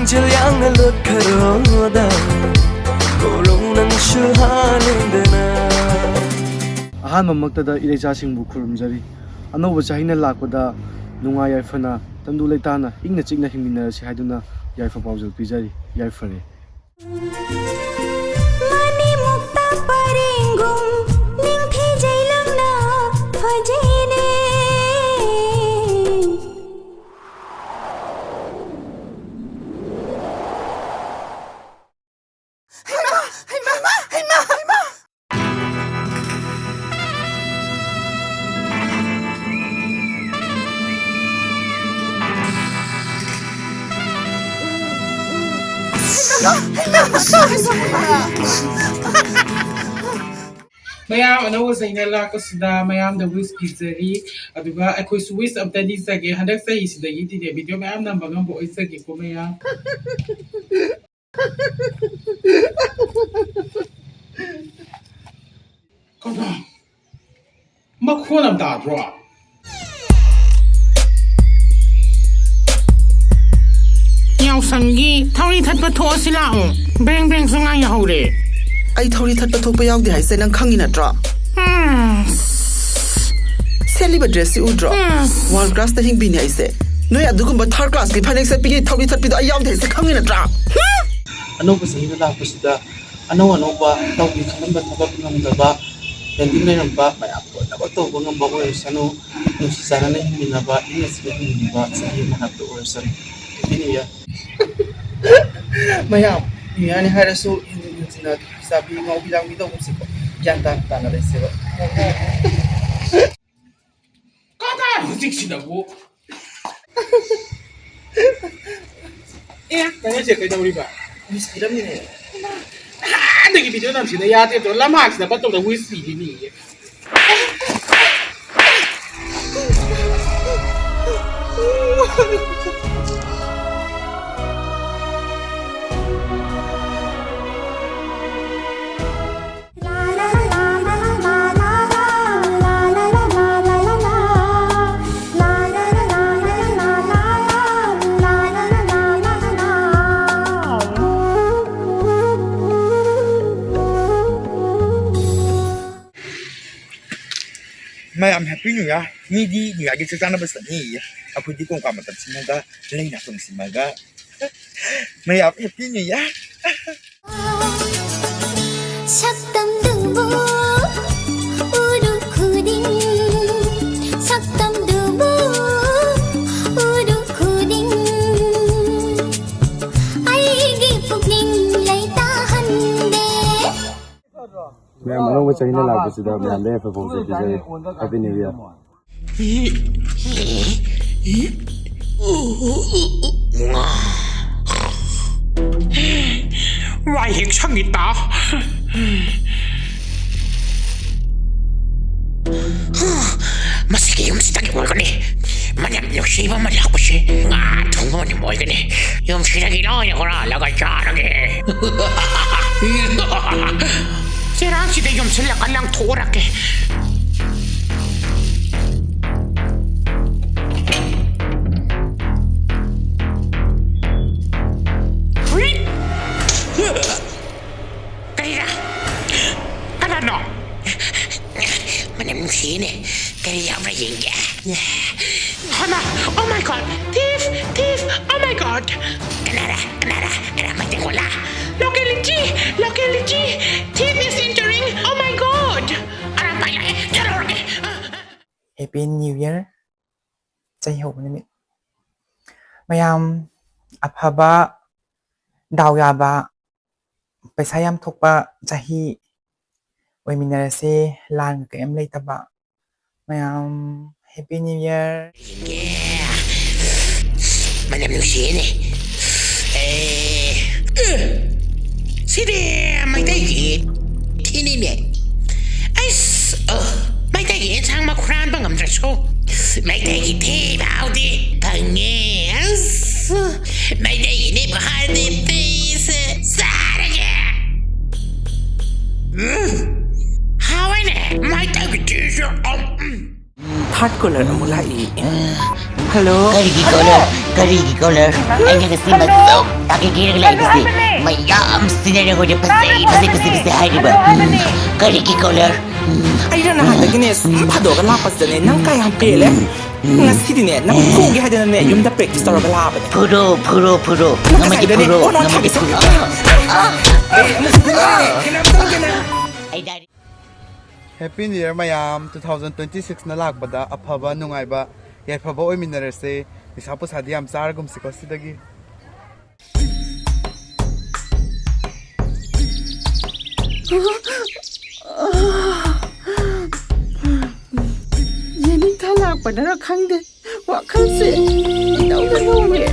ꯈꯣꯡꯖꯦꯜ ꯌꯥꯡꯅ ꯂꯣꯠꯈꯔꯣꯗ ꯀꯣꯂꯣꯡ ꯅꯪꯁꯨ ꯍꯥꯜꯂꯦꯗꯅ ꯑꯍꯥꯟꯕꯃꯛꯇꯗ ꯏꯔꯩꯆꯥꯁꯤꯡꯕꯨ ꯈꯨꯔꯨꯝꯖꯔꯤ ꯑꯅꯧꯕ ꯆꯍꯤꯅ ꯂꯥꯛꯄꯗ ꯅꯨꯡꯉꯥꯏ ꯌꯥꯏꯐꯅ ꯇꯪꯗꯨ ꯂꯩꯇꯥꯅ ꯏꯪꯅ ꯆꯤꯛꯅ ꯍꯤꯡꯃꯤꯟꯅꯔꯁꯤ ꯍꯥꯏꯗꯨꯅ ꯌꯥꯏꯐ ꯄꯥꯎꯖꯦꯜ ꯄꯤꯖꯔꯤ ꯌꯥꯏꯐꯔꯦ ꯃꯌꯥꯝ ꯑꯅꯧꯕ ꯆꯍꯤꯅ ꯂꯥꯛꯄꯁꯤꯗ ꯃꯌꯥꯝꯗ ꯋꯤꯁ ꯄꯤꯖꯔꯤ ꯑꯗꯨꯒ ꯑꯩꯈꯣꯏꯁꯨ ꯋꯤꯁ ꯑꯝꯇ ꯅꯤꯖꯒꯦ ꯍꯟꯗꯛ ꯆꯍꯤꯁꯤꯗꯒꯤꯗꯤꯅꯦ ꯚꯤꯗꯤꯑꯣ ꯃꯌꯥꯝ ꯅꯝꯕ ꯉꯝꯕ ꯑꯣꯏꯖꯒꯦꯀꯣ ꯃꯌꯥꯝ ꯀꯅꯥ ꯃꯈꯣꯟ ꯑꯃ ꯇꯥꯗ꯭ꯔꯣ ꯌꯥꯎꯁꯪꯒꯤ ꯊꯧꯔꯤ ꯊꯠꯄ ꯊꯣꯛꯑꯁꯤ ꯂꯥꯛꯑꯣ ꯕ꯭ꯔꯦꯡ ꯕ꯭ꯔꯦꯡ ꯁꯨꯡꯉꯥꯏ ꯌꯥꯍꯧꯔꯦ ꯑꯩ ꯊꯧꯔꯤ ꯊꯠꯄ ꯊꯣꯛꯄ ꯌꯥꯎꯗꯦ ꯍꯥꯏꯁꯦ ꯅꯪ ꯈꯪꯉꯤ ꯅꯠꯇ꯭ꯔꯣ ꯁꯦꯠꯂꯤꯕ ꯗ꯭ꯔꯦꯁꯁꯤ ꯎꯗ꯭ꯔꯣ ꯋꯥꯔꯜ ꯀ꯭ꯂꯥꯁꯇ ꯍꯤꯡꯕꯤꯅꯤ ꯑꯩꯁꯦ ꯅꯣꯏ ꯑꯗꯨꯒꯨꯝꯕ ꯊꯥꯔꯠ ꯀ꯭ꯂꯥꯁꯀꯤ ꯐꯅꯦꯛ ꯁꯦꯠꯄꯤꯒꯤ ꯊꯧꯔꯤ ꯊꯠꯄꯤꯗꯣ ꯑꯩ ꯌꯥꯎꯗꯦ ꯍꯥꯏꯁꯦ ꯈꯪꯉꯤ ꯅꯠꯇ꯭ꯔꯥ ꯑꯅꯧꯕ ꯆꯍꯤꯅ ꯂꯥꯛꯄꯁꯤꯗ ꯑꯅꯧ ꯑꯅꯧꯕ ꯇꯧꯒꯦ ꯈꯜꯂꯝꯕ ꯊꯕꯛ ꯉꯝꯗꯕ ꯄꯦꯟꯗꯤꯡ ꯂꯩꯔꯝꯕ ꯃꯌꯥꯝ ꯂꯣꯏꯅꯃꯛ ꯇꯧꯕ ꯉꯝꯕ ꯑꯣꯏꯔꯁꯅꯨ ꯅꯨꯡꯁꯤ ꯆꯥꯟꯅꯅ ꯍꯤꯡꯃꯤꯟꯅꯕ ꯏꯪꯅ ꯆꯤꯛꯅ ꯍꯤꯡꯃꯤꯟꯅꯕ ꯆꯍꯤ ꯑꯃ ꯍꯥꯏꯕꯗꯨ ꯑꯣꯏꯔꯁꯅꯨ ꯍꯦꯄꯤ ꯅ꯭ꯌꯨ ꯏꯌꯔ ꯃꯌꯥꯝ ꯅ꯭ꯌꯨ ꯏꯌꯔꯅꯤ ꯍꯥꯏꯔꯁꯨ ꯍꯦꯟꯖꯤꯟ ꯍꯦꯟꯖꯤꯟꯅ ꯆꯥꯕꯤ ꯉꯥꯎꯕꯤ ꯂꯥꯡꯕꯤ ꯇꯧꯒꯨꯝꯁꯤꯀꯣ ꯒ꯭ꯌꯥꯟ ꯇꯥꯅ ꯇꯥꯅ ꯂꯩꯁꯦꯕ ꯀꯗꯥꯏ ꯍꯧꯖꯤꯛꯁꯤꯗꯕꯨ ꯅꯪꯁꯦ ꯀꯩꯗꯧꯔꯤꯕ ꯋꯤꯁ ꯄꯤꯔꯝꯃꯤꯅꯦ ꯅꯍꯥꯟꯗꯒꯤ ꯚꯤꯗꯤꯑꯣ ꯅꯝꯁꯤꯅ ꯌꯥꯗꯦꯗꯣ ꯂꯝꯍꯥꯛꯁꯤꯗ ꯃꯇꯧꯗ ꯋꯤꯁ ꯄꯤꯔꯤꯅꯤ ꯃꯌꯥꯝ ꯍꯦꯄꯤ ꯅ꯭ꯌꯨ ꯏꯌꯔ ꯃꯤꯗꯤ ꯅ꯭ꯌꯨ ꯏꯌꯔꯒꯤ ꯆꯥꯛ ꯆꯥꯅꯕ ꯆꯠꯅꯤꯌꯦ ꯑꯩꯈꯣꯏꯗꯤ ꯀꯣꯡꯀꯥ ꯃꯇꯝ ꯁꯤꯃꯒ ꯂꯩꯅ ꯇꯨꯡꯁꯤꯃꯒ ꯃꯌꯥꯝ ꯍꯦꯄꯤ ꯅ꯭ꯌꯨ ꯏꯌꯔ ꯃꯌꯥꯝ ꯑꯅꯧꯕ ꯆꯍꯤꯅ ꯂꯥꯛꯄꯁꯤꯗ ꯃꯌꯥꯝꯗ ꯌꯥꯏꯐ ꯄꯥꯎꯖꯦꯜ ꯄꯤꯖꯔꯤ ꯍꯦꯄꯤ ꯅ꯭ꯌꯨ ꯏꯌꯔ ꯋꯥꯏ ꯍꯦꯛ ꯁꯪꯒꯤꯇꯥ ꯃꯁꯤꯒꯤ ꯌꯨꯝꯁꯤꯗꯒꯤ ꯑꯣꯏꯒꯅꯤ ꯃꯅꯝ ꯅꯨꯡꯁꯤꯕ ꯑꯃ ꯂꯥꯛꯄꯁꯦ ꯉꯥ ꯊꯣꯡꯕ ꯃꯅꯝ ꯑꯣꯏꯒꯅꯤ ꯌꯨꯝꯁꯤꯗꯒꯤ ꯂꯣꯏꯅ ꯍꯨꯔꯥꯜꯂꯒ ꯆꯥꯔꯒꯦ ꯆꯦꯔꯥꯡꯁꯤꯗ ꯌꯨꯝꯁꯤꯜꯂꯒ ꯂꯪꯊꯣꯛꯎꯔꯛꯀꯦ ꯀꯔꯤꯔ ꯀꯅꯥꯅꯣ ꯃꯅꯝ ꯅꯨꯡꯁꯤꯅꯦ ꯀꯔꯤ ꯌꯥꯎꯕ꯭ꯔꯥ ꯌꯦꯡꯒꯦ ꯍꯅꯥ oh my god thief oh my god kanara mati wala locality thief is entering oh my god aram pai lai charorge Happy New Year ใจหกนิมิตmayam afaba daw yaba paisa yam thokpa chahi oiminarase lan kaem leitaba mayam Happy New Year manam nuksine side mai dai gi thini ne ais mai dai gi sang ma khran ba ngam ra so mai dai gi the bao di kange as mai dai gi ne ba ha de face sarage how I ne mai dai gi t-shirt third color mulai hello kari gi color Karigi color. Ay kasi masok. Nakikirang lang kasi. Mayam sinara ko na pasay hariba. Karigi color. Ay na nahadagin eh, pado ka lapas dyan eh, nang kaya ang pili. Ngasi din eh, nang pugi hadin na eh, yung da practice taro ka lapas eh. Puro. Ngamadi puro. Ngamadi puro. Ay daddy. Happy New Year mayam 2026 na lakbada afaba nungaiba yaifaba oiminarase isapo sadiyam sargum sikosidagi Yening talak pada khangde wa khanse dau da no me.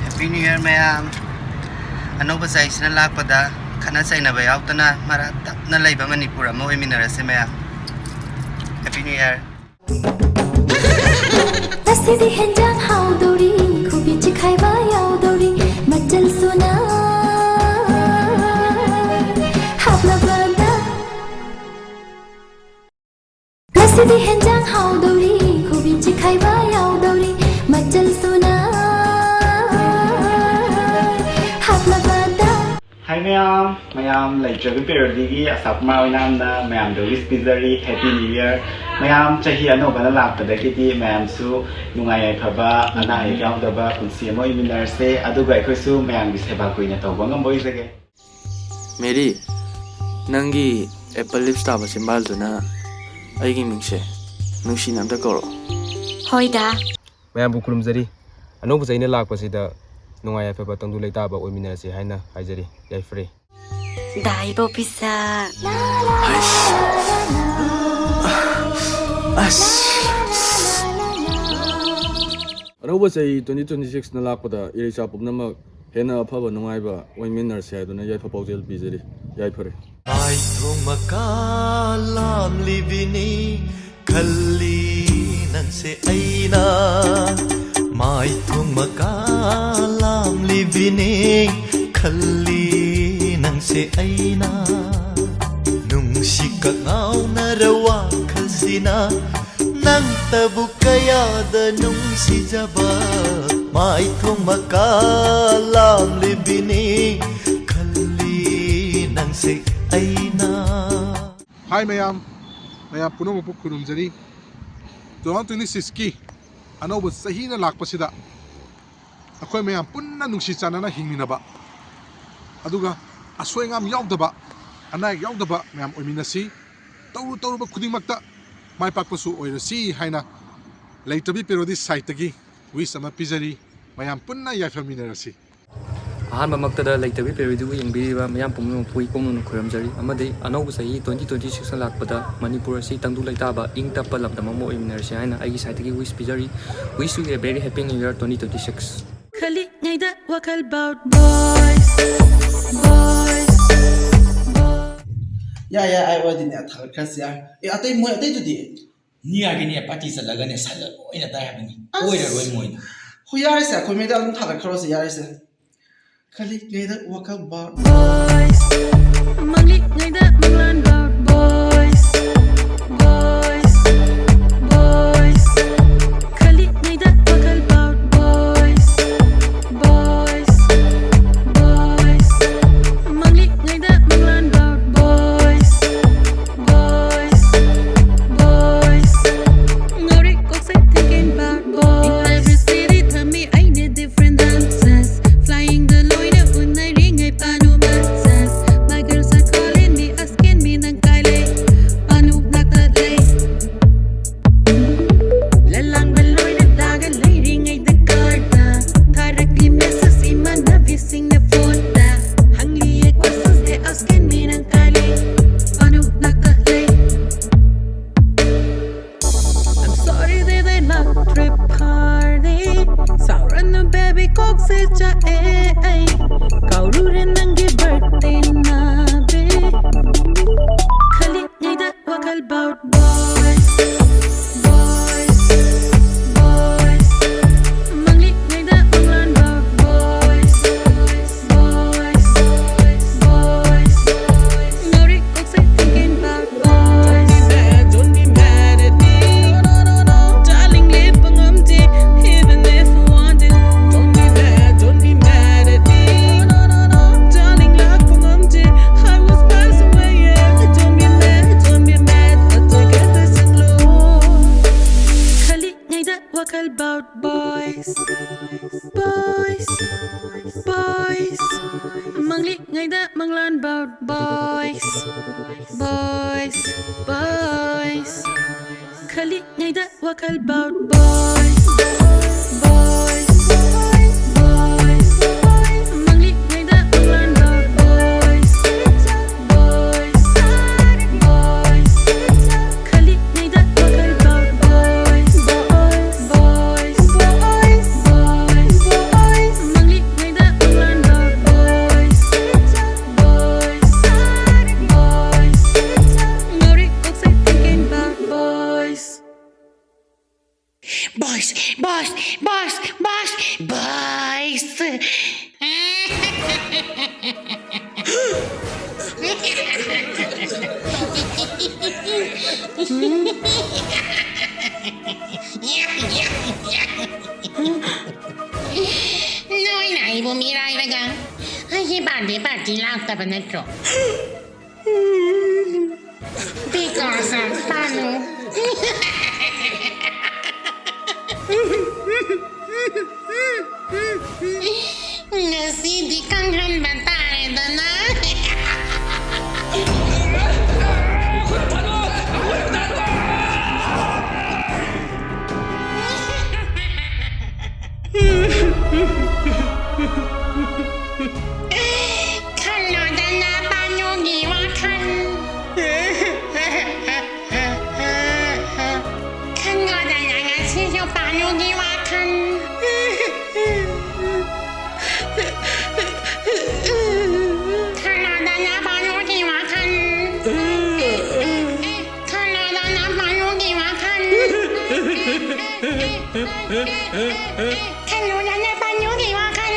Happy New Year mayam ano ba sa lakbada khana sai na bayaw tana marata na laiba manipura mo oiminarase mayam Happy New Year Tasidi henjang haudori kubi chikhaiba yaudori machal suna hapla banda Tasidi henjang haudori kubi chikhaiba yaudori machal suna hapla banda Hi mayam Leitrabi Parody gi asap ma oinam na mayam do wish pizari Happy New Year mayam chahi ano bana lakpada kiti mayam su nungai phaba ana ai yaw daba kunsi mo iminar se aduga ai khosu mayam gi seba koina tawba ngam boi sage Mary nangi apple lips taba symbol duna aigi mingse nungsi namda koro hoida mayam bu kurumjari anobu zaina lakpasida nungai afeba tangdu leitaba oiminarase haina haijari yaifre daibo pisa Anoba say 2026 na lakpada irisa pumnamak hena afaba nungaiba oiminarase haiduna yaifa paujel bizari yaifare Ai thumaka lam libini khalli nan se aina mai thumaka lam libini khalli nan se aina nungsi ka ngau na rawa khasina nang tabu kaya da nungsi jaba mai thumaka lam libini khalli nan se aina Hi mayam puno mo kurumjari 2026 ki anoba sahi na lakpasida akhoi mayam punna nungsi chanana hingminaba aduga asoi ngam yaudaba anai yaudaba mayam oiminasi tawru khudingmakta mai pakpasu oirasi haina Leitrabi Parody site tagi wish ama pizari mayam punna yaifalminarasi अहम Leitrabi Parody यंगबीबा मयाम पुमनो पुई कोमनो खुरमजरी अमदे अनौब सही 2026 लाकपदा मणिपुर असि तंदु लैताबा इंग तप्पा लमदम मो इमिनरसे हाइना आइगी साइडगी विश पिजरी wish you a very happy new year 2026 खली ngayda wakal about boys या आई वादी ने था खस यार ए अतै मोय अतै तुदी नि आगे ने पार्टी चलगा ने सल ओइना ताय हबनी ओइरा रोय मोय हो यार से खो मेदा हम था खरोस यार से खली ngayda wakal about boys mangli ngayda manglan about boys khali ngayda wakal about boys mangli ngayda manglan about boys ngori kokse thinking about boys in every city tell me I need different dances flying the loiner when I ring a pano masses my girls are calling me asking me nang kaile pano black that lay lalang baloy na daga lay ring ay the carta tarak li mesas iman na vising na phone hangli ay questions they asking me nang kaile pano black that lay I'm sorry they not trip party sauran no baby cock se cha kauru nangi birthday na be khali ngayda wakal about boys mangli ngayda manglan about boys ngori cock se thinking about boys don't be mad at me darling wakal about boys. Boys, boys. Mangli ngay da manglan about boys. Boys, boys. Khali ngay da wakal about boys. Boys, boys. Mangli ngay da manglan about boys. Boys, boys. Khali ngay da wakal about boys. Boys, boys, boys, boys, boys. Mangli ngay da manglan about boys. Boys, boys. Ngori kok say thinking about boys. Boys, boys, boys, boys, boys. Nói này bumira ilaga. Ay party lauta panetro. Because of pano. Nasi di kanghan batare dana. Kalo dana banyo giwakan. Kalo dana ngasi yo banyo giwakan. Kalo dana banyo giwakan. Kalo dana banyo giwakan. Kalo dana banyo giwakan.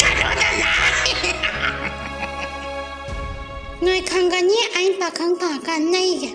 Kalo dana. Người khang gan nhé anh ta khang thả gan này kìa.